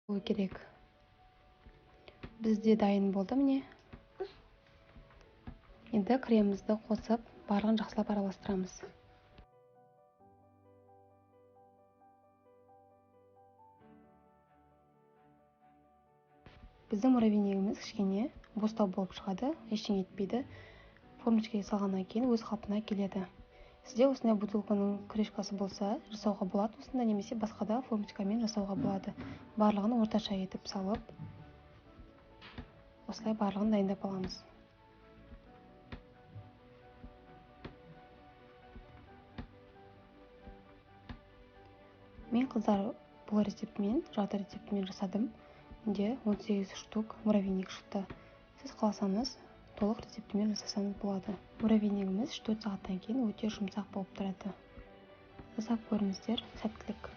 болу керек. Бізде дайын болды міне. Енді кремімізді қосып, барлығын жақсылап араластырамыз. Біздің муравейнигіміз кішкене бостау болып шығады, ештеңе етпейді. Формочкаға салғаннан кейін өз қалпына келеді. Сізде осындай бутылканың крышкасы болса, жасауға болады осында, немесе басқада формочкамен жасауға болады. Барлығын орташа етіп салып, осылай барлығын дайындап аламыз. Мен қыздар бұл рецептімен, жарты рецептімен жасадым. Де 18 штук муравейник шықты. Сіз қаласаңыз, толық рецептімен жасасаңыз болады. Муравейнигіміз 4 сағаттан кейін өте жұмсақ болып тұрады. Жасап көріңіздер, сәттілік.